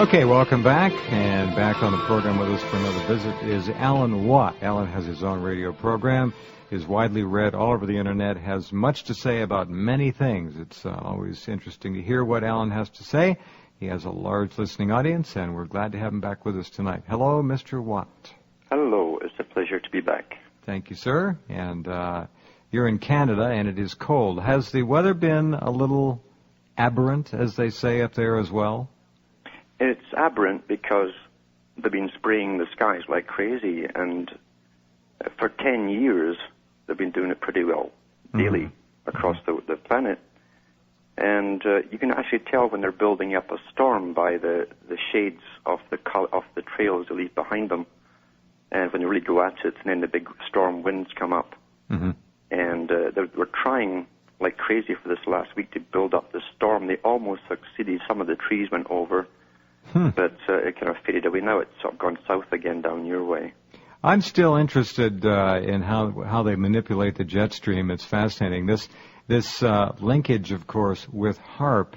Okay, welcome back. And back on the program with us for another visit is Alan Watt. Alan has his own radio program, is widely read all over the Internet, has much to say about many things. It's always interesting to hear what Alan has to say. He has a large listening audience, and we're glad to have him back with us tonight. Hello, Mr. Watt. Hello. It's a pleasure to be back. Thank you, sir. And you're in Canada, and it is cold. Has the weather been a little aberrant, as they say up there as well? It's aberrant because they've been spraying the skies like crazy, and for 10 years they've been doing it pretty well daily across the planet. And you can actually tell when they're building up a storm by the shades of the trails they leave behind them, and when they really go at it, and then the big storm winds come up. And they were trying like crazy for this last week to build up the storm. They almost succeeded. Some of the trees went over. But it kind of faded away. Now it's sort of gone south again down your way. I'm still interested in how they manipulate the jet stream. It's fascinating. This linkage, of course, with HAARP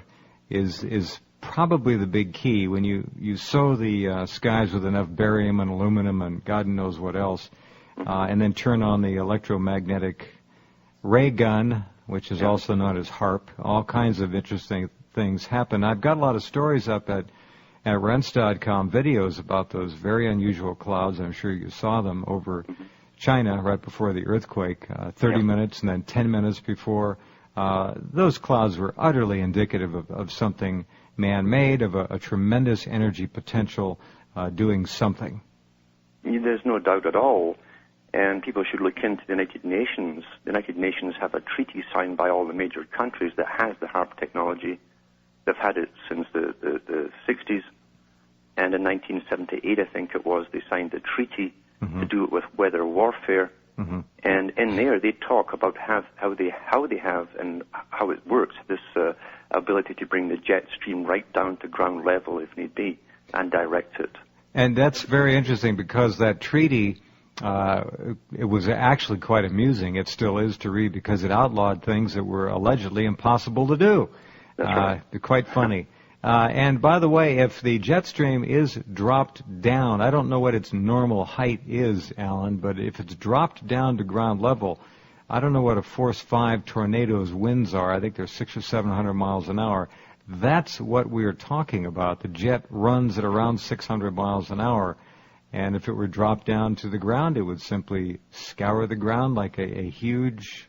is probably the big key. When you sow the skies with enough barium and aluminum and God knows what else, and then turn on the electromagnetic ray gun, which is also known as HAARP, all kinds of interesting things happen. I've got a lot of stories up at Rense.com, videos about those very unusual clouds. I'm sure you saw them over China right before the earthquake, 30 minutes and then 10 minutes before. Those clouds were utterly indicative of something man-made, of a tremendous energy potential doing something. There's no doubt at all. And people should look into the United Nations. The United Nations have a treaty signed by all the major countries that has the HAARP technology. They've had it since the 60s, and in 1978, I think it was, they signed a treaty to do it with weather warfare. And in there, they talk about how they have and how it works, this ability to bring the jet stream right down to ground level if need be and direct it. And that's very interesting because that treaty, it was actually quite amusing. It still is to read because it outlawed things that were allegedly impossible to do. That's right. Quite funny. And by the way, if the jet stream is dropped down, I don't know what its normal height is, Alan, but if it's dropped down to ground level, I don't know what a force 5 tornado's winds are. I think they're 600 or 700 miles an hour. That's what we're talking about. The jet runs at around 600 miles an hour. And if it were dropped down to the ground, it would simply scour the ground like a huge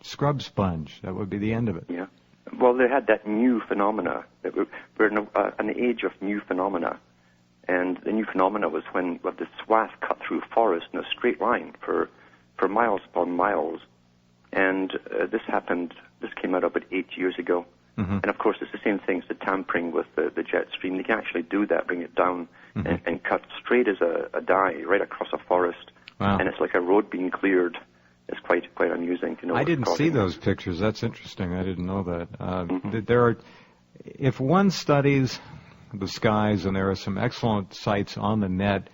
scrub sponge. That would be the end of it. Yeah. Well, they had that new phenomena. We're in an age of new phenomena. And the new phenomena was when the swath cut through forest in a straight line for miles upon miles. And this came out about 8 years ago. And, of course, it's the same thing as the tampering with the jet stream. They can actually do that, bring it down and cut straight as a die right across a forest. Wow. And it's like a road being cleared. It's quite amusing to know. I didn't see those pictures. That's interesting. I didn't know that. If one studies the skies, and there are some excellent sites on the net,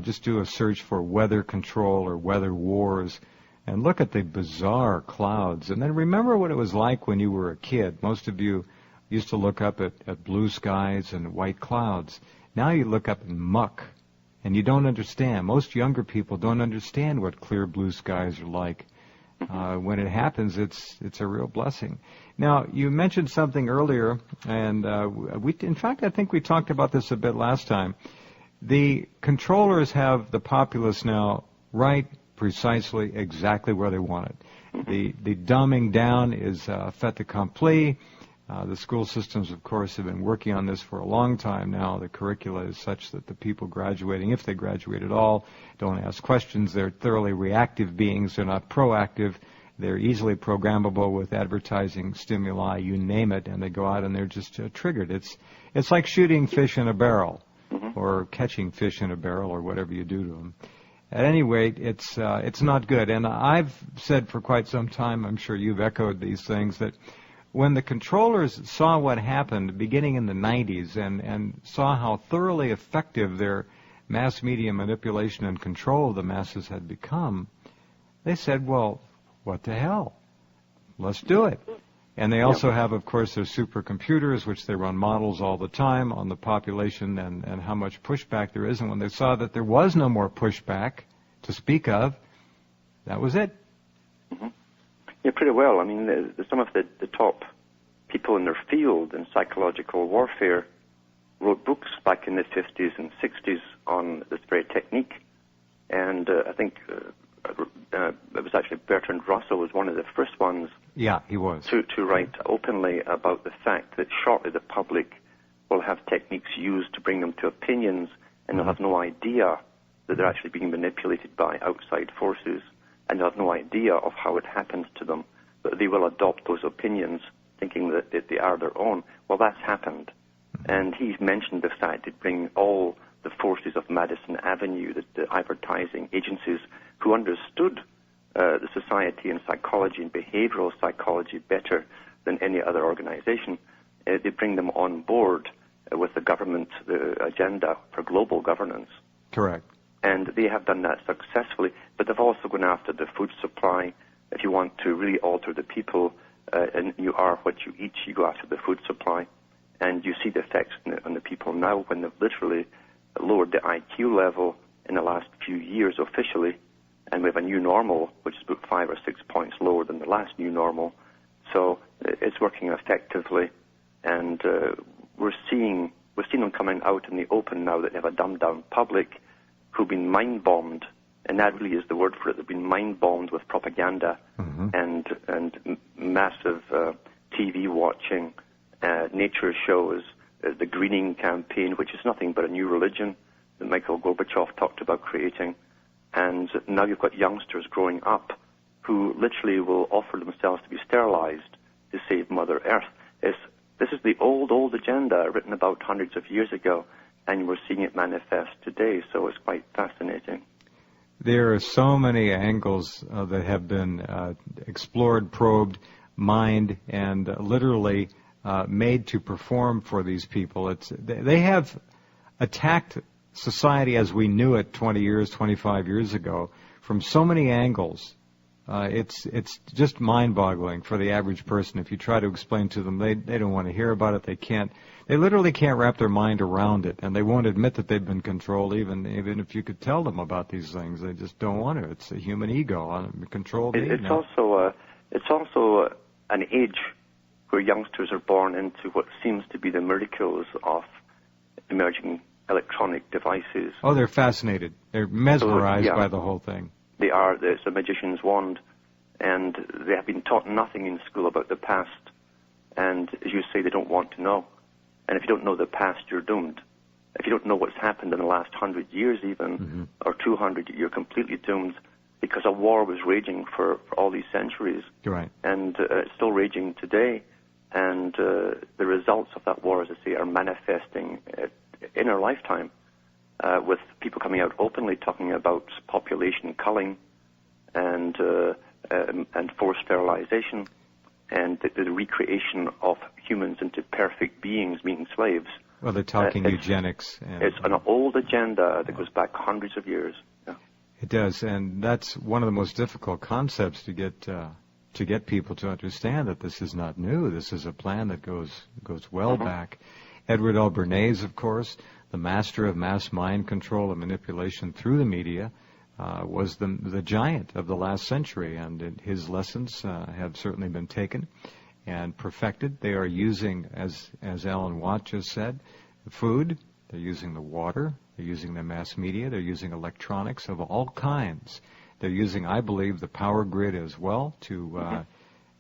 just do a search for weather control or weather wars, and look at the bizarre clouds. And then remember what it was like when you were a kid. Most of you used to look up at blue skies and white clouds. Now you look up at muck. And you don't understand. Most younger people don't understand what clear blue skies are like. When it happens, it's a real blessing. Now, you mentioned something earlier, and in fact, I think we talked about this a bit last time. The controllers have the populace now right precisely exactly where they want it. The dumbing down is fait accompli. The school systems, of course, have been working on this for a long time now. The curricula is such that the people graduating, if they graduate at all, don't ask questions. They're thoroughly reactive beings. They're not proactive. They're easily programmable with advertising stimuli, you name it, and they go out and they're just triggered. It's like shooting fish in a barrel or catching fish in a barrel or whatever you do to them. At any rate, it's not good. And I've said for quite some time, I'm sure you've echoed these things, that when the controllers saw what happened beginning in the 90s and saw how thoroughly effective their mass media manipulation and control of the masses had become, they said, well, what the hell? Let's do it. And they also have, of course, their supercomputers, which they run models all the time on the population and how much pushback there is. And when they saw that there was no more pushback to speak of, that was it. Mm-hmm. Yeah, pretty well. I mean, some of the top people in their field in psychological warfare wrote books back in the 50s and 60s on this very technique. And I think it was actually Bertrand Russell was one of the first ones. Yeah, he was. To write openly about the fact that shortly the public will have techniques used to bring them to opinions, and they'll have no idea that they're actually being manipulated by outside forces, and they'll have no idea of how it happens to them, but they will adopt those opinions thinking that they are their own. Well, that's happened. And he's mentioned the fact that bring all the forces of Madison Avenue, the advertising agencies who understood the society and psychology and behavioral psychology better than any other organization, they bring them on board with the government agenda for global governance. Correct. And they have done that successfully, but they've also gone after the food supply. If you want to really alter the people, and you are what you eat, you go after the food supply. And you see the effects on the people now when they've literally lowered the IQ level in the last few years officially, and we have a new normal, which is about 5 or 6 points lower than the last new normal. So it's working effectively, and we're seeing them coming out in the open now that they have a dumbed-down public who've been mind-bombed, and that really is the word for it. They've been mind-bombed with propaganda and massive TV watching, nature shows, the greening campaign, which is nothing but a new religion that Mikhail Gorbachev talked about creating. And now you've got youngsters growing up who literally will offer themselves to be sterilized to save Mother Earth. This is the old agenda written about hundreds of years ago, and we're seeing it manifest today, so it's quite fascinating. There are so many angles that have been explored, probed, mined, and literally made to perform for these people. They have attacked society as we knew it 20 years, 25 years ago from so many angles. It's just mind-boggling for the average person. If you try to explain to them, they don't want to hear about it. They literally can't wrap their mind around it, and they won't admit that they've been controlled, even if you could tell them about these things. They just don't want to. It's a human ego, controlled. It's also an age where youngsters are born into what seems to be the miracles of emerging electronic devices. Oh, they're fascinated. They're mesmerized by the whole thing. They are. It's a magician's wand, and they have been taught nothing in school about the past. And as you say, they don't want to know. And if you don't know the past, you're doomed. If you don't know what's happened in the last 100 years even, or 200, you're completely doomed, because a war was raging for all these centuries. Right. And it's still raging today. And the results of that war, as I say, are manifesting in our lifetime, with people coming out openly talking about population culling and forced sterilization and the recreation of humans into perfect beings, meaning slaves. Well, they're talking eugenics. It's an old agenda that goes back hundreds of years. Yeah. It does, and that's one of the most difficult concepts to get people to understand, that this is not new. This is a plan that goes well back. Edward L. Bernays, of course, the master of mass mind control and manipulation through the media, was the giant of the last century, and his lessons have certainly been taken and perfected. They are using, as Alan Watt just said, food. They're using the water. They're using the mass media. They're using electronics of all kinds. They're using, I believe, the power grid as well to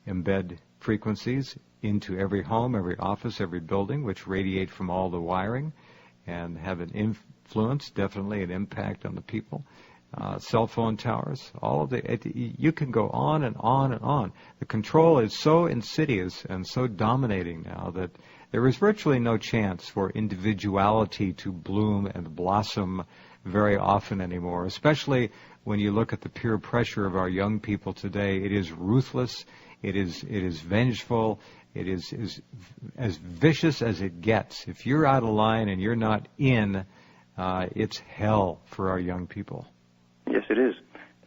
embed frequencies into every home, every office, every building, which radiate from all the wiring and have an influence, definitely an impact on the people. Cell phone towers, all of you can go on and on and on. The control is so insidious and so dominating now that there is virtually no chance for individuality to bloom and blossom very often anymore, especially when you look at the peer pressure of our young people today. It is ruthless. It is vengeful. It is as vicious as it gets. If you're out of line and you're not in, it's hell for our young people. Yes, it is.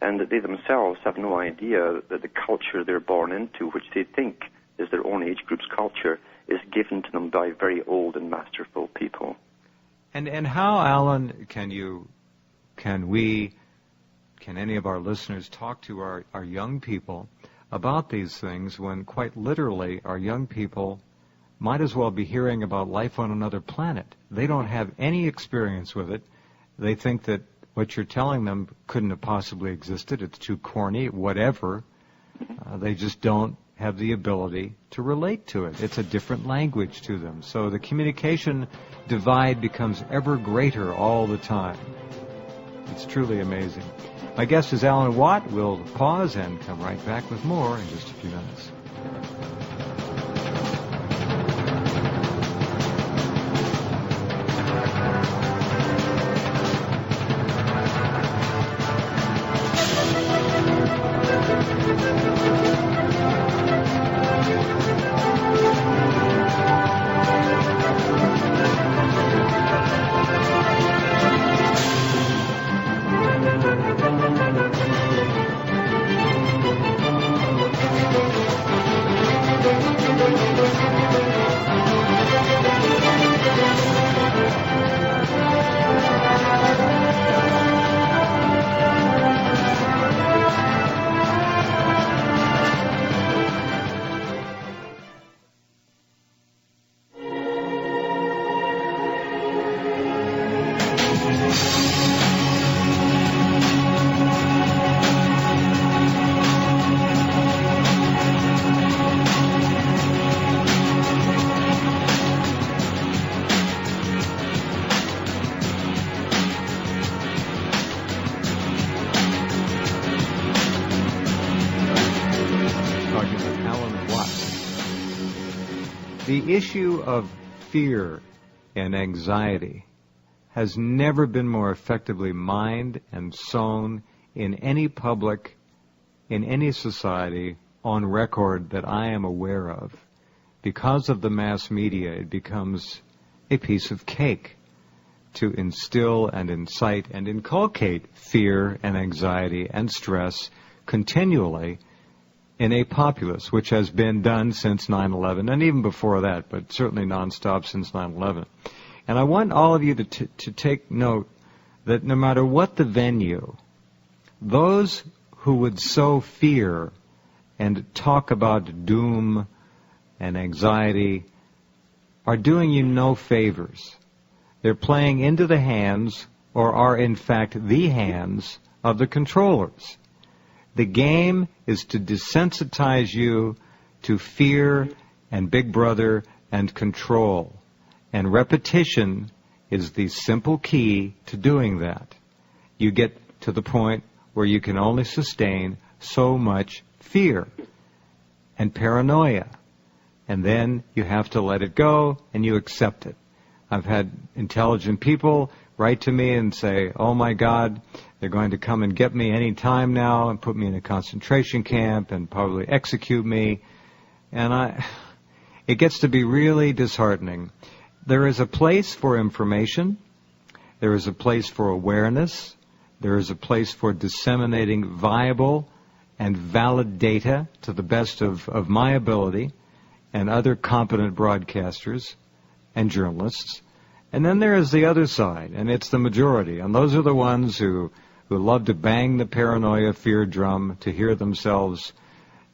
And they themselves have no idea that the culture they're born into, which they think is their own age group's culture, is given to them by very old and masterful people. And how, Alan, can any of our listeners talk to our young people about these things when quite literally our young people might as well be hearing about life on another planet? They don't have any experience with it. They think that what you're telling them couldn't have possibly existed. It's too corny, whatever. They just don't have the ability to relate to it. It's a different language to them. So the communication divide becomes ever greater all the time. It's truly amazing. My guest is Alan Watt. We'll pause and come right back with more in just a few minutes. The issue of fear and anxiety has never been more effectively mined and sown in any public, in any society, on record that I am aware of. Because of the mass media, it becomes a piece of cake to instill and incite and inculcate fear and anxiety and stress continually in a populace, which has been done since 9/11, and even before that, but certainly nonstop since 9/11. And I want all of you to take note that no matter what the venue, those who would sow fear and talk about doom and anxiety are doing you no favors. They're playing into the hands, or are in fact the hands, of the controllers. The game is to desensitize you to fear and Big Brother and control. And repetition is the simple key to doing that. You get to the point where you can only sustain so much fear and paranoia. And then you have to let it go and you accept it. I've had intelligent people write to me and say, oh my God, they're going to come and get me any time now and put me in a concentration camp and probably execute me. And it gets to be really disheartening. There is a place for information. There is a place for awareness. There is a place for disseminating viable and valid data to the best of my ability and other competent broadcasters and journalists. And then there is the other side, and it's the majority. And those are the ones who love to bang the paranoia fear drum to hear themselves,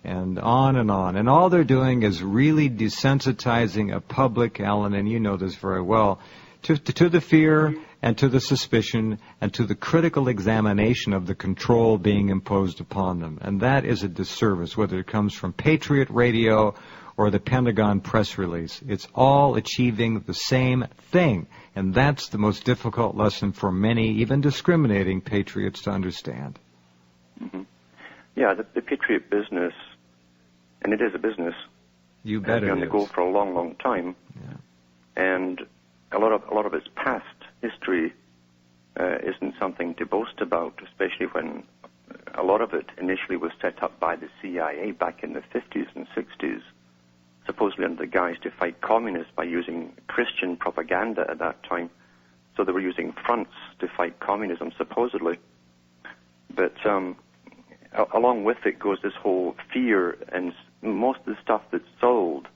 and on and on. And all they're doing is really desensitizing a public, Alan, and you know this very well, to the fear and to the suspicion and to the critical examination of the control being imposed upon them. And that is a disservice, whether it comes from Patriot Radio or the Pentagon press release. It's all achieving the same thing. And that's the most difficult lesson for many, even discriminating patriots, to understand. Mm-hmm. Yeah, the Patriot business, and it is a business, you bet, has been on the go for a long, long time. Yeah. And a lot of its past history isn't something to boast about, especially when a lot of it initially was set up by the CIA back in the 50s and 60s, supposedly under the guise to fight communists by using Christian propaganda at that time. So they were using fronts to fight communism, supposedly. But along with it goes this whole fear and most of the stuff that's sold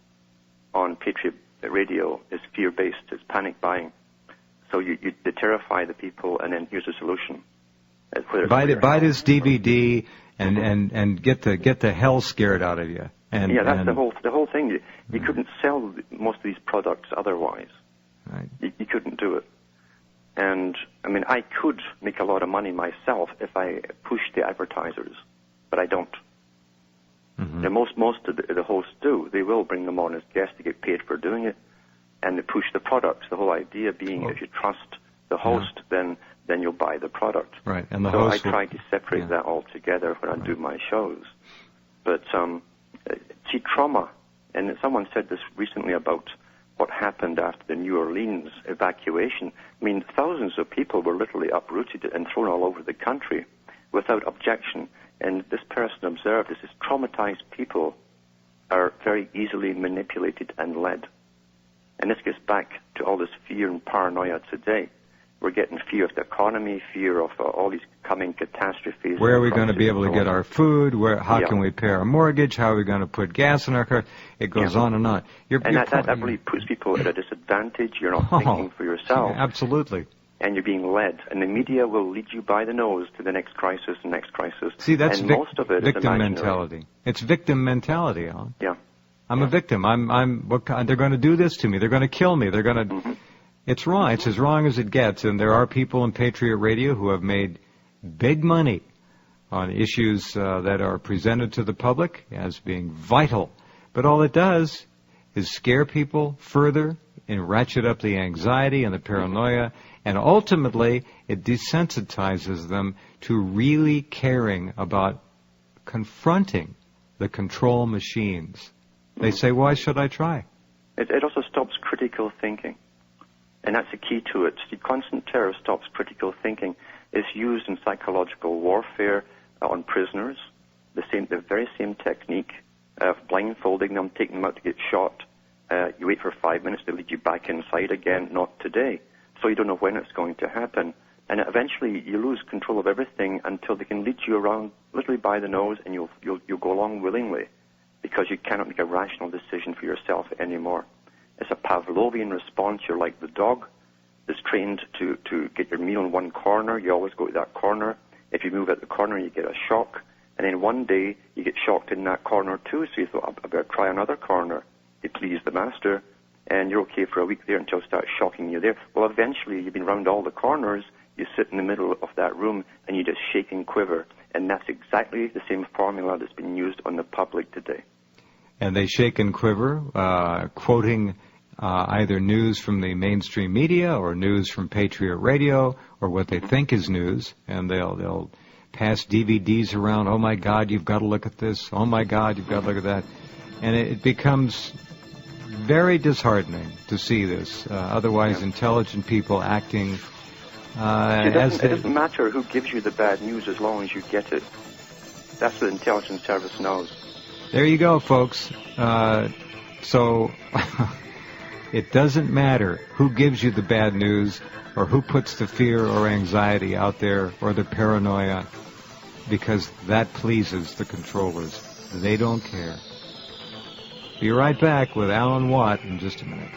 on Patriot Radio is fear-based. It's panic buying. So you terrify the people, and then here's the solution. Buy this DVD and get the hell scared out of you. And, yeah, that's the whole thing. You couldn't sell most of these products otherwise. Right. You couldn't do it. And, I mean, I could make a lot of money myself if I pushed the advertisers, but I don't. Mm-hmm. And most of the hosts do. They will bring them on as guests to get paid for doing it, and they push the products. The whole idea being, if you trust the host, then you'll buy the product. Right. And the so host I try to separate that all together when I do my shows. But see, trauma, and someone said this recently about what happened after the New Orleans evacuation. I mean, thousands of people were literally uprooted and thrown all over the country without objection. And this person observed this: traumatized people are very easily manipulated and led. And this gets back to all this fear and paranoia today. We're getting fear of the economy, fear of all these coming catastrophes. Where are we going to be able to get our food? How can we pay our mortgage? How are we going to put gas in our car? It goes on and on. That really puts people at a disadvantage. You're not thinking for yourself. Absolutely. And you're being led. And the media will lead you by the nose to the next crisis, the next crisis. See, that's most of it victim is mentality. It's victim mentality, Alan. Yeah. I'm a victim. They're going to do this to me. They're going to kill me. They're going to... Mm-hmm. It's wrong. It's as wrong as it gets. And there are people in Patriot Radio who have made big money on issues that are presented to the public as being vital. But all it does is scare people further and ratchet up the anxiety and the paranoia. And ultimately, it desensitizes them to really caring about confronting the control machines. They say, why should I try? It also stops critical thinking. And that's the key to it. The constant terror stops critical thinking. It's used in psychological warfare on prisoners. The very same technique of blindfolding them, taking them out to get shot. You wait for 5 minutes, they lead you back inside again. Not today. So you don't know when it's going to happen. And eventually you lose control of everything until they can lead you around literally by the nose, and you'll go along willingly because you cannot make a rational decision for yourself anymore. It's a Pavlovian response. You're like the dog that's trained to get your meal in one corner. You always go to that corner. If you move out the corner, you get a shock. And then one day, you get shocked in that corner too, so you thought, I better try another corner to please the master. And you're okay for a week there until it starts shocking you there. Well, eventually, you've been round all the corners. You sit in the middle of that room, and you just shake and quiver. And that's exactly the same formula that's been used on the public today. And they shake and quiver, quoting either news from the mainstream media or news from Patriot Radio or what they think is news, and they'll pass DVDs around. Oh my God, you've got to look at this. Oh my God, you've got to look at that. And it becomes very disheartening to see this. Otherwise, intelligent people acting it doesn't matter who gives you the bad news as long as you get it. That's what the intelligence service knows. There you go, folks. So it doesn't matter who gives you the bad news or who puts the fear or anxiety out there or the paranoia, because that pleases the controllers. They don't care. Be right back with Alan Watt in just a minute.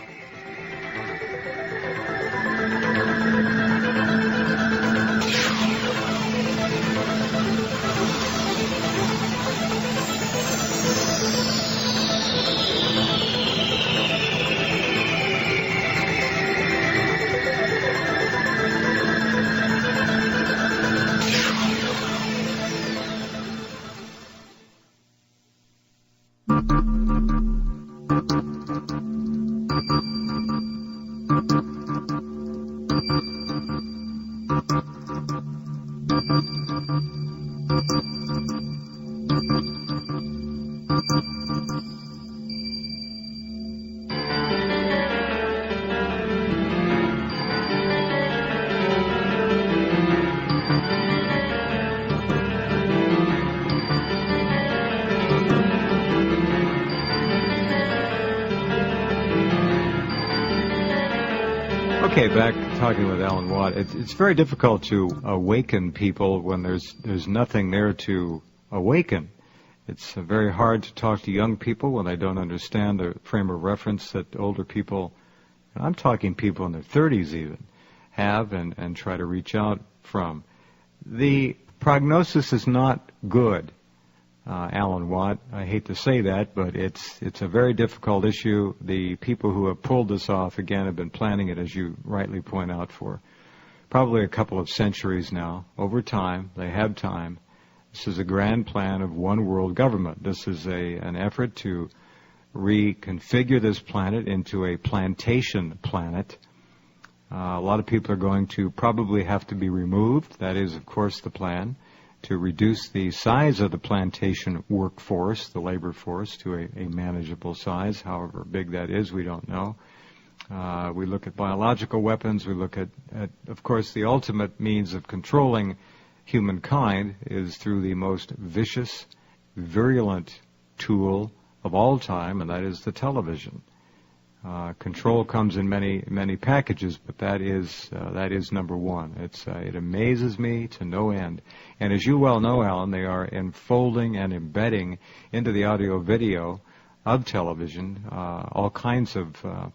Okay, back talking with Alan Watt. It's very difficult to awaken people when there's nothing there to awaken. It's very hard to talk to young people when they don't understand the frame of reference that older people, and I'm talking people in their 30s even, have and try to reach out from. The prognosis is not good, Alan Watt. I hate to say that, but it's a very difficult issue. The people who have pulled this off, again, have been planning it, as you rightly point out, for probably a couple of centuries now. Over time, they have time. This is a grand plan of one world government. This is an effort to reconfigure this planet into a plantation planet. A lot of people are going to probably have to be removed. That is, of course, the plan, to reduce the size of the plantation workforce, the labor force, to a manageable size. However big that is, we don't know. We look at biological weapons. We look at, of course, the ultimate means of controlling humankind is through the most vicious, virulent tool of all time, and that is the television. Control comes in many packages, but that is number one. It amazes me to no end. And as you well know, Alan, they are enfolding and embedding into the audio-video of television all kinds of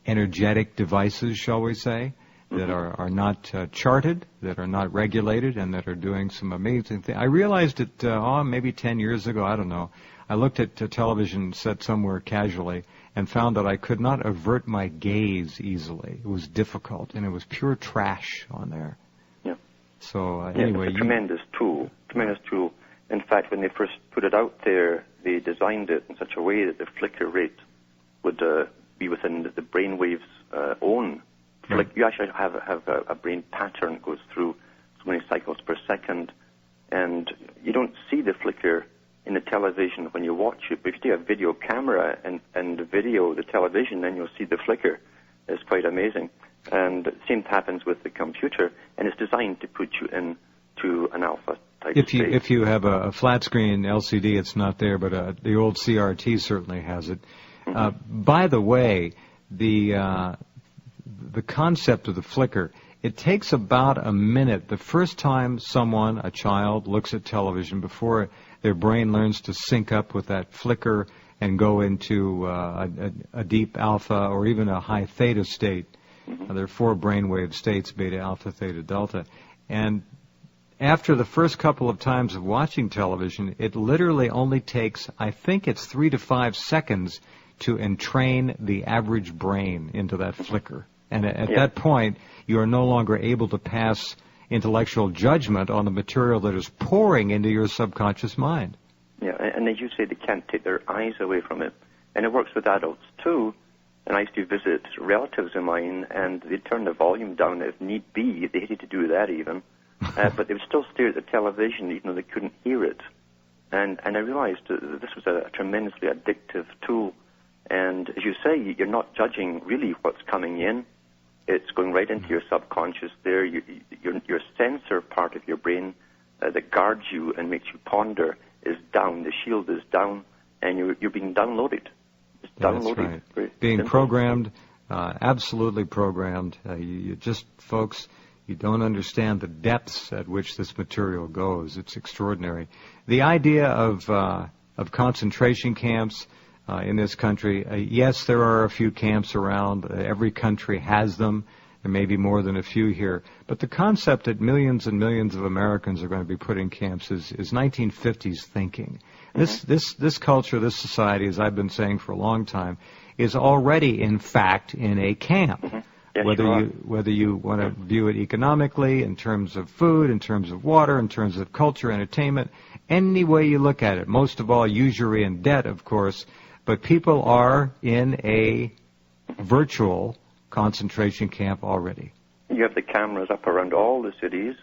energetic devices, shall we say, that are not charted, that are not regulated, and that are doing some amazing things. I realized it maybe 10 years ago, I don't know. I looked at a television set somewhere casually and found that I could not avert my gaze easily. It was difficult, and it was pure trash on there. Yeah. So anyway, it's a tremendous tool. In fact, when they first put it out there, they designed it in such a way that the flicker rate would be within the brainwave's own. Right. You actually have a brain pattern that goes through so many cycles per second, and you don't see the flicker in the television when you watch it. But if you take a video camera and video the television, then you'll see the flicker. It's quite amazing. And the same happens with the computer, and it's designed to put you into an alpha type state. If you have a flat screen LCD, it's not there, but the old CRT certainly has it. Mm-hmm. By the way, the concept of the flicker, it takes about a minute the first time a child, looks at television before their brain learns to sync up with that flicker and go into a deep alpha or even a high theta state. There are 4 brainwave states, beta, alpha, theta, delta. And after the first couple of times of watching television, it literally only takes, I think it's 3 to 5 seconds to entrain the average brain into that flicker. And at that point, you are no longer able to pass intellectual judgment on the material that is pouring into your subconscious mind. Yeah, and as you say, they can't take their eyes away from it. And it works with adults, too. And I used to visit relatives of mine, and they'd turn the volume down if need be. They hated to do that even. But they would still stare at the television even though they couldn't hear it. And I realized that this was a tremendously addictive tool. And as you say, you're not judging really what's coming in. It's going right into your subconscious there. Your sensor part of your brain that guards you and makes you ponder is down. The shield is down, and you're being downloaded. It's downloaded. That's right. Being programmed, absolutely programmed. You just, folks, you don't understand the depths at which this material goes. It's extraordinary. The idea of concentration camps in this country, yes, there are a few camps around. Every country has them. There may be more than a few here. But the concept that millions and millions of Americans are going to be put in camps is 1950s thinking. Mm-hmm. This culture, this society, as I've been saying for a long time, is already, in fact, in a camp. Mm-hmm. Yes, whether you want to view it economically, in terms of food, in terms of water, in terms of culture, entertainment, any way you look at it. Most of all, usury and debt, of course. But people are in a virtual concentration camp already. You have the cameras up around all the cities.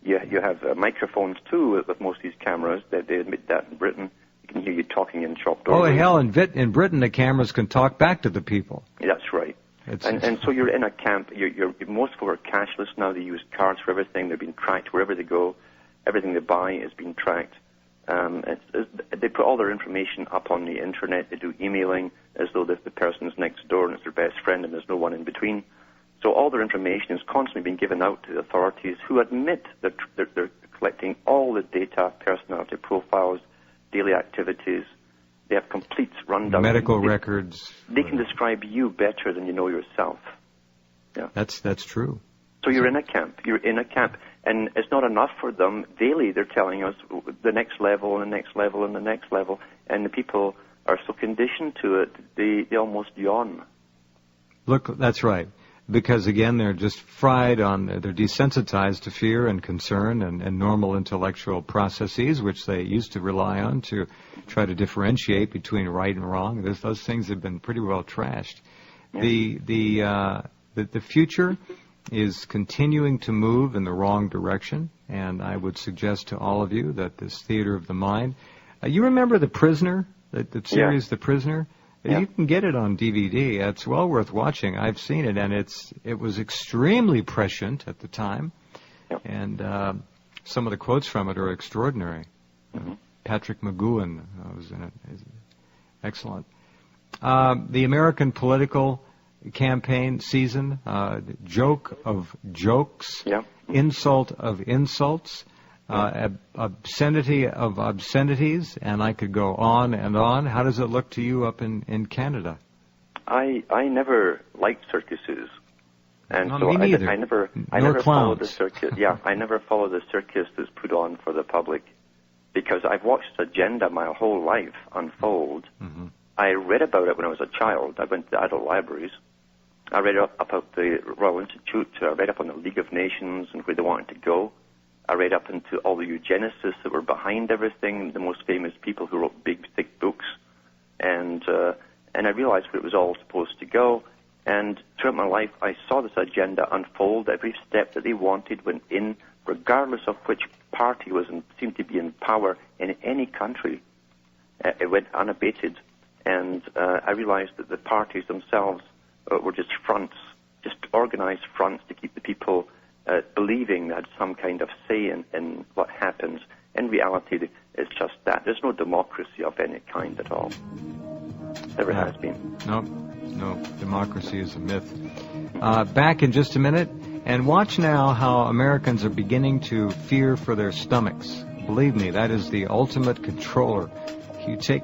You have microphones, too, with most of these cameras. They admit that in Britain. You can hear you talking in shop doorways. Oh, hell, in Britain, the cameras can talk back to the people. That's right. And so you're in a camp. Most people are cashless now. They use cards for everything. They're being tracked wherever they go. Everything they buy is being tracked. They put all their information up on the internet. They do emailing as though the person's next door and it's their best friend and there's no one in between. So all their information is constantly being given out to the authorities, who admit that they're collecting all the data, personality profiles, daily activities. They have complete rundown. Medical records. They can describe you better than you know yourself. Yeah. That's true. So you're in a camp. You're in a camp. And it's not enough for them. Daily they're telling us the next level and the next level and the next level. And the people are so conditioned to it, they almost yawn. Look, that's right. Because, again, they're just fried on, they're desensitized to fear and concern and normal intellectual processes, which they used to rely on to try to differentiate between right and wrong. Those things have been pretty well trashed. Yeah. The future is continuing to move in the wrong direction, and I would suggest to all of you that this theater of the mind, you remember The Prisoner, the series The Prisoner? Yeah. You can get it on DVD. It's well worth watching. I've seen it, and it was extremely prescient at the time. Yep. And some of the quotes from it are extraordinary. Mm-hmm. Patrick McGowan was in it. Excellent. The American political campaign season, joke of jokes, yep. Insult of insults, obscenity of obscenities, and I could go on and on. How does it look to you up in Canada? I never liked circuses, and no, so me neither. I never followed the circus. Yeah, I never followed the circus that's put on for the public, because I've watched agenda my whole life unfold. Mm-hmm. I read about it when I was a child. I went to adult libraries. I read up about the Royal Institute. I read up on the League of Nations and where they wanted to go. I read up into all the eugenicists that were behind everything, the most famous people who wrote big, thick books. And I realized where it was all supposed to go. And throughout my life, I saw this agenda unfold. Every step that they wanted went in, regardless of which party seemed to be in power in any country. It went unabated. And I realized that the parties themselves were just fronts, just organized fronts to keep the people believing they had some kind of say in what happens. In reality, it's just that. There's no democracy of any kind at all. Never has been. No, democracy is a myth. Back in just a minute, and watch now how Americans are beginning to fear for their stomachs. Believe me, that is the ultimate controller. You take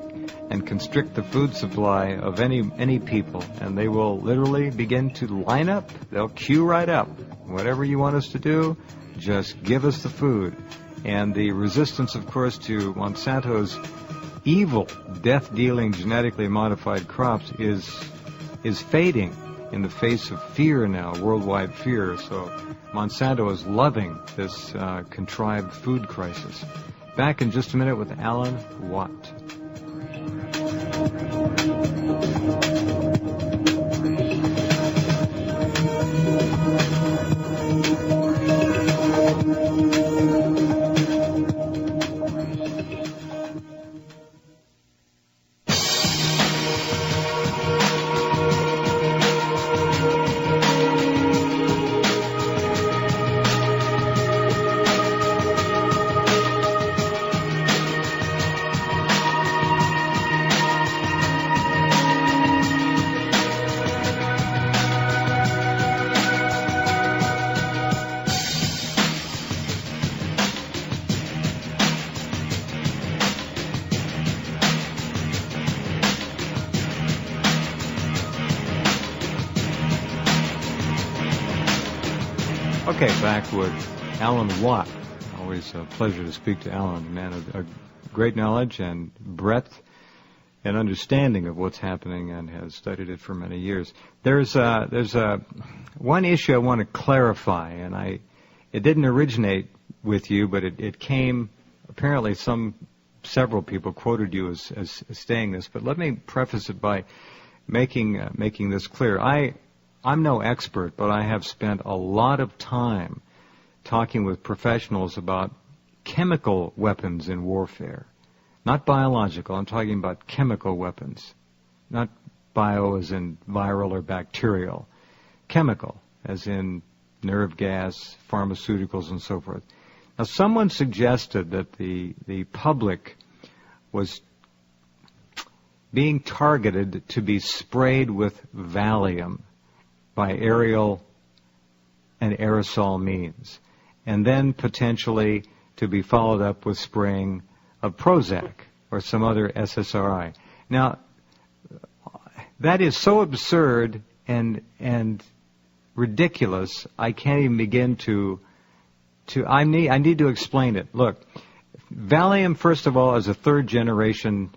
and constrict the food supply of any people, and they will literally begin to line up. They'll queue right up. Whatever you want us to do, just give us the food. And the resistance, of course, to Monsanto's evil, death-dealing, genetically modified crops is fading in the face of fear now, worldwide fear. So Monsanto is loving this contrived food crisis. Back in just a minute with Alan Watt. Okay, back with Alan Watt. Always a pleasure to speak to Alan, a man of great knowledge and breadth and understanding of what's happening, and has studied it for many years. There's one issue I want to clarify, and it didn't originate with you, but it came, apparently several people quoted you as saying this, but let me preface it by making this clear. I'm no expert, but I have spent a lot of time talking with professionals about chemical weapons in warfare. Not biological, I'm talking about chemical weapons. Not bio as in viral or bacterial. Chemical, as in nerve gas, pharmaceuticals, and so forth. Now, someone suggested that the public was being targeted to be sprayed with Valium by aerial and aerosol means, and then potentially to be followed up with spraying of Prozac or some other SSRI. Now, that is so absurd and ridiculous, I can't even begin to I need to explain it. Look, Valium, first of all, is a third-generation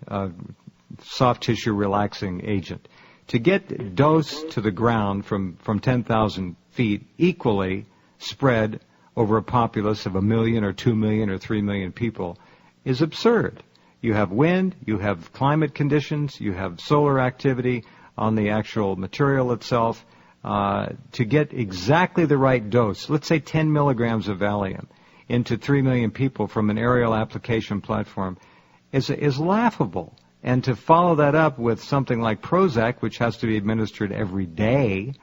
soft tissue relaxing agent. To get dose to the ground from 10,000 feet equally spread over a populace of 1 million or 2 million or 3 million people is absurd. You have wind, you have climate conditions, you have solar activity on the actual material itself. To get exactly the right dose, let's say 10 milligrams of Valium into 3 million people from an aerial application platform is laughable. And to follow that up with something like Prozac, which has to be administered every day,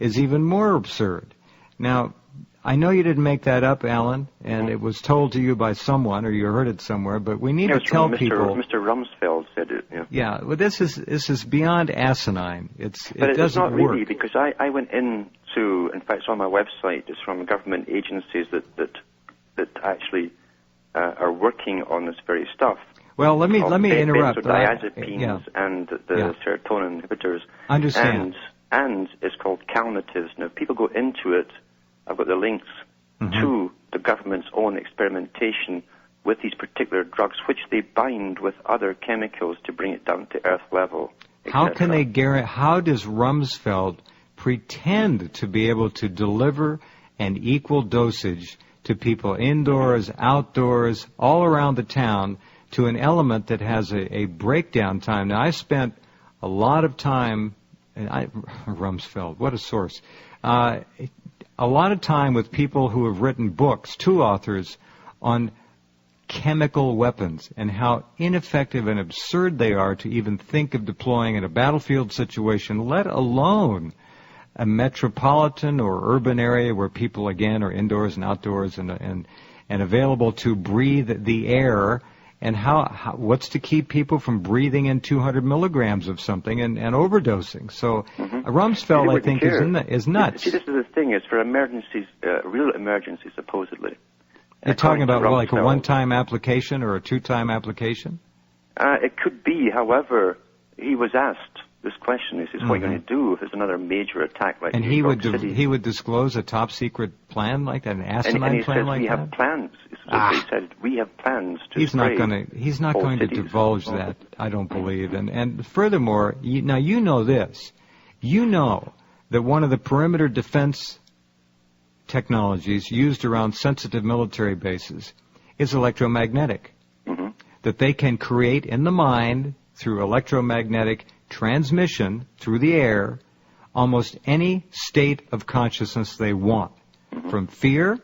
is even more absurd. Now, I know you didn't make that up, Alan, and it was told to you by someone, or you heard it somewhere, but we need to tell people... Mr. Rumsfeld said it, yeah. Yeah, well, this is beyond asinine. It doesn't it's not work. Really, because I went into, in fact, it's on my website, it's from government agencies that actually are working on this very stuff. Well, let me interrupt. Benzodiazepines and the serotonin inhibitors. Understand. And it's called Calmatives. Now, if people go into it, I've got the links to the government's own experimentation with these particular drugs, which they bind with other chemicals to bring it down to earth level. How can they guarantee? How does Rumsfeld pretend to be able to deliver an equal dosage to people indoors, outdoors, all around the town, to an element that has a breakdown time? Now, I spent a lot of time, Rumsfeld, what a source, a lot of time with people who have written books, 2 authors, on chemical weapons and how ineffective and absurd they are to even think of deploying in a battlefield situation, let alone a metropolitan or urban area where people, again, are indoors and outdoors and available to breathe the air. And what's to keep people from breathing in 200 milligrams of something and overdosing? So Rumsfeld, I think, is nuts. See, this is the thing. It's for emergencies, real emergencies, supposedly. You're talking about like a one-time application or a 2-time application? It could be. However, he was asked this question. He says, what are you going to do if there's another major attack like and New York City? He would disclose a top-secret plan like that, an asinine plan like that? And he says, we have plans. He said, we have plans to He's not going to divulge that, I don't believe. And furthermore, now you know this. You know that one of the perimeter defense technologies used around sensitive military bases is electromagnetic. That they can create in the mind, through electromagnetic transmission through the air, almost any state of consciousness they want, from fear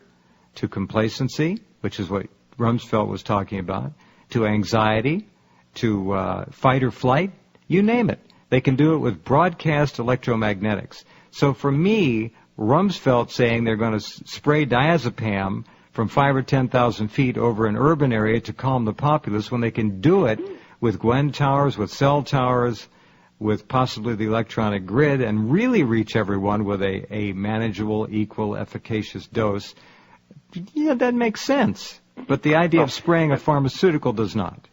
to complacency, which is what Rumsfeld was talking about, to anxiety, to fight or flight, you name it. They can do it with broadcast electromagnetics. So for me, Rumsfeld saying they're going to spray diazepam from 5 or 10,000 feet over an urban area to calm the populace when they can do it with Gwen towers, with cell towers, with possibly the electronic grid, and really reach everyone with a manageable, equal, efficacious dose, yeah, that makes sense. But the idea of spraying a pharmaceutical does not.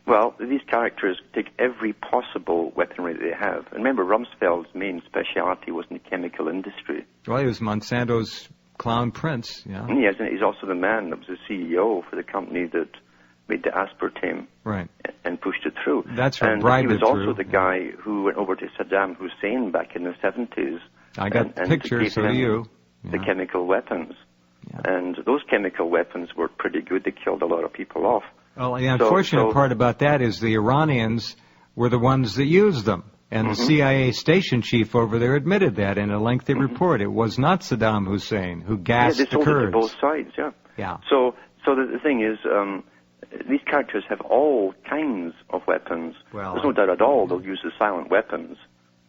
Well, these characters take every possible weaponry they have. And remember, Rumsfeld's main speciality was in the chemical industry. Well, he was Monsanto's clown prince, yeah. Yes, and he's also the man that was the CEO for the company that made the aspartame and pushed it through. That's right, and bribed he was it also through. The guy who went over to Saddam Hussein back in the 70s. I got the picture, so do you. The chemical weapons. Yeah. And those chemical weapons were pretty good. They killed a lot of people off. Well, the unfortunate part about that is the Iranians were the ones that used them. And the CIA station chief over there admitted that in a lengthy report. It was not Saddam Hussein who gassed the Kurds. Yeah, they sold it to both sides, yeah. So the thing is, these characters have all kinds of weapons. Well, there's no doubt at all they'll use the silent weapons,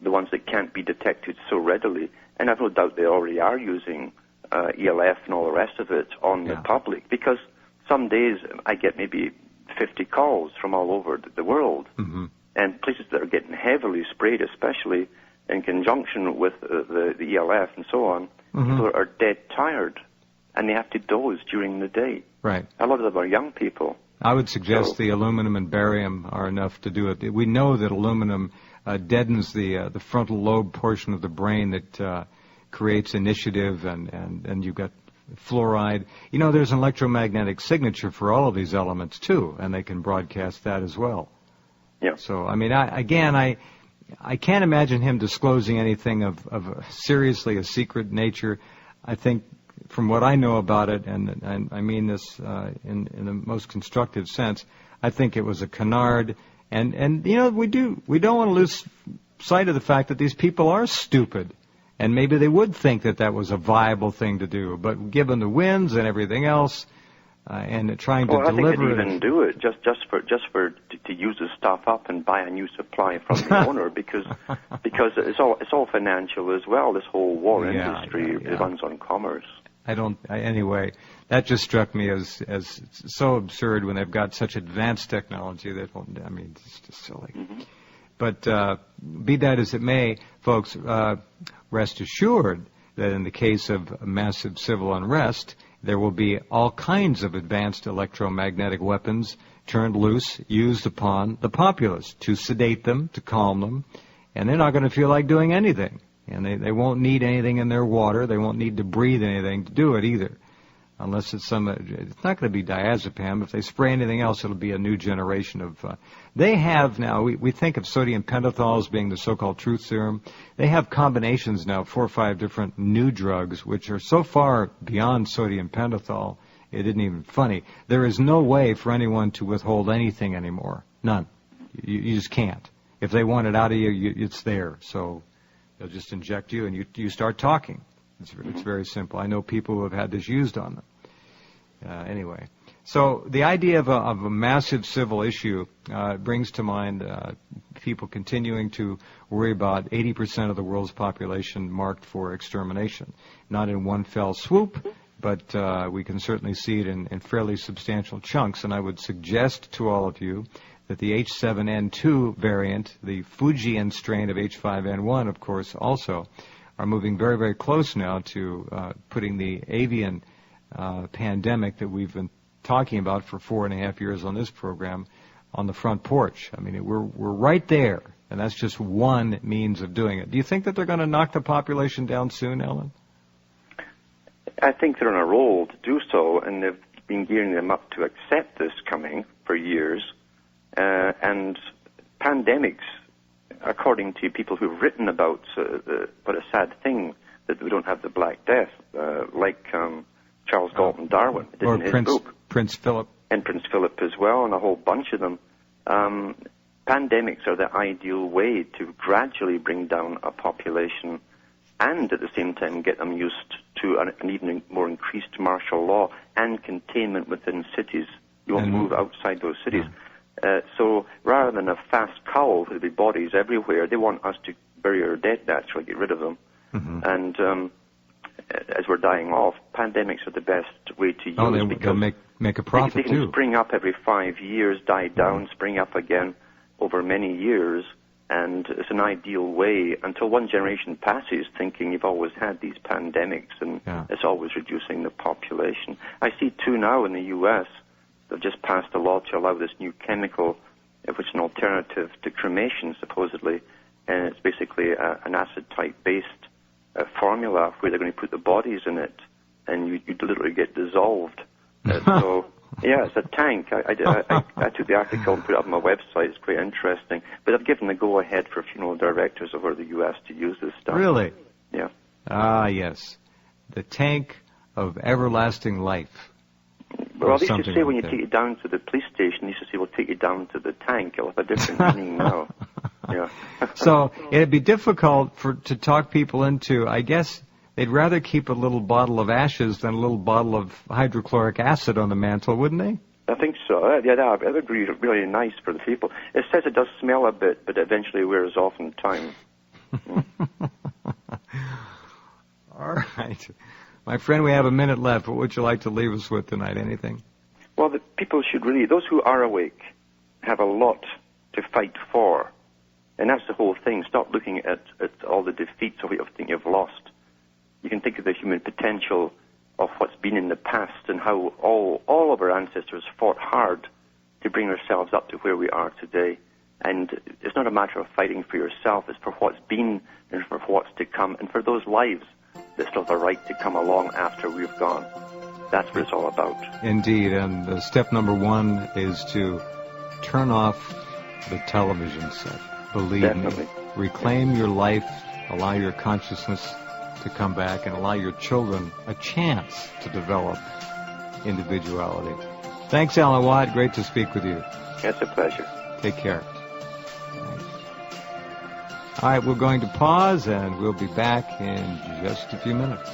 the ones that can't be detected so readily. And I've no doubt they already are using ELF and all the rest of it on the public, because some days I get maybe 50 calls from all over the world, and places that are getting heavily sprayed, especially in conjunction with the ELF and so on. People are dead tired, and they have to doze during the day. Right. A lot of them are young people. I would suggest the aluminum and barium are enough to do it. We know that aluminum deadens the frontal lobe portion of the brain that creates initiative, and you've got fluoride. You know, there's an electromagnetic signature for all of these elements, too, and they can broadcast that as well. Yeah. So, I mean, I can't imagine him disclosing anything of seriously a secret nature. I think, from what I know about it, and I mean this in the most constructive sense, I think it was a canard. And you know, we don't want to lose sight of the fact that these people are stupid. And maybe they would think that was a viable thing to do. But given the winds and everything else, and trying to deliver... I think they'd even do it just to use the stuff up and buy a new supply from the owner, because it's all financial as well. This whole war industry runs on commerce. Anyway, that just struck me as so absurd when they've got such advanced technology that, I mean, it's just silly. Mm-hmm. But be that as it may, folks, rest assured that in the case of massive civil unrest, there will be all kinds of advanced electromagnetic weapons turned loose, used upon the populace to sedate them, to calm them, and they're not going to feel like doing anything. And they won't need anything in their water. They won't need to breathe anything to do it either. Unless it's it's not going to be diazepam. If they spray anything else, it'll be a new generation of... They have now, we think of sodium pentothal as being the so-called truth serum. They have combinations now, 4 or 5 different new drugs, which are so far beyond sodium pentothal, it isn't even funny. There is no way for anyone to withhold anything anymore. None. You just can't. If they want it out of you, it's there. So they'll just inject you, and you start talking. It's very simple. I know people who have had this used on them. Anyway, so the idea of a massive civil issue brings to mind people continuing to worry about 80% of the world's population marked for extermination. Not in one fell swoop, but we can certainly see it in fairly substantial chunks. And I would suggest to all of you that the H7N2 variant, the Fujian strain of H5N1, of course, also are moving very, very close now to putting the avian pandemic that we've been talking about for 4.5 years on this program on the front porch. I mean, we're right there, and that's just one means of doing it. Do you think that they're going to knock the population down soon, Ellen? I think they're on a roll to do so, and they've been gearing them up to accept this coming for years. And pandemics, according to people who've written about what a sad thing that we don't have the Black Death, like Charles Galton Darwin did in his book. Prince Philip. And Prince Philip as well, and a whole bunch of them. Pandemics are the ideal way to gradually bring down a population and at the same time get them used to an even more increased martial law and containment within cities. You won't move outside those cities. So rather than a fast cull with the bodies everywhere, they want us to bury our dead naturally, get rid of them. Mm-hmm. And as we're dying off, pandemics are the best way to use they'll make a profit they can spring up every 5 years, die down, spring up again over many years, and it's an ideal way until one generation passes thinking you've always had these pandemics and it's always reducing the population. I see two now in the U.S. They've just passed a law to allow this new chemical, which is an alternative to cremation, supposedly, and it's basically an acid-type-based formula where they're going to put the bodies in it, and you literally get dissolved. So, yeah, it's a tank. I took the article and put it up on my website. It's quite interesting. But I've given the go-ahead for funeral directors over the U.S. to use this stuff. Really? Yeah. Ah, yes. The tank of everlasting life. Well, they used to say when you take it down to the police station, they used to say, we'll take you down to the tank. It'll have a different meaning now. Yeah. So it'd be difficult to talk people into, I guess, they'd rather keep a little bottle of ashes than a little bottle of hydrochloric acid on the mantle, wouldn't they? I think so. Yeah, that would be really nice for the people. It says it does smell a bit, but eventually wears off in time. All right. My friend, we have a minute left. What would you like to leave us with tonight? Anything? Well, the people should really, those who are awake, have a lot to fight for. And that's the whole thing. Stop looking at all the defeats of what you think you've lost. You can think of the human potential of what's been in the past and how all of our ancestors fought hard to bring ourselves up to where we are today. And it's not a matter of fighting for yourself, it's for what's been and for what's to come, and for those lives that still have the right to come along after we've gone. That's what it's all about. Indeed, and step number one is to turn off the television set. Believe Definitely. me. Reclaim your life, allow your consciousness to come back, and allow your children a chance to develop individuality. Thanks, Alan Watt. Great to speak with you. It's a pleasure. Take care. All right, we're going to pause, and we'll be back in just a few minutes.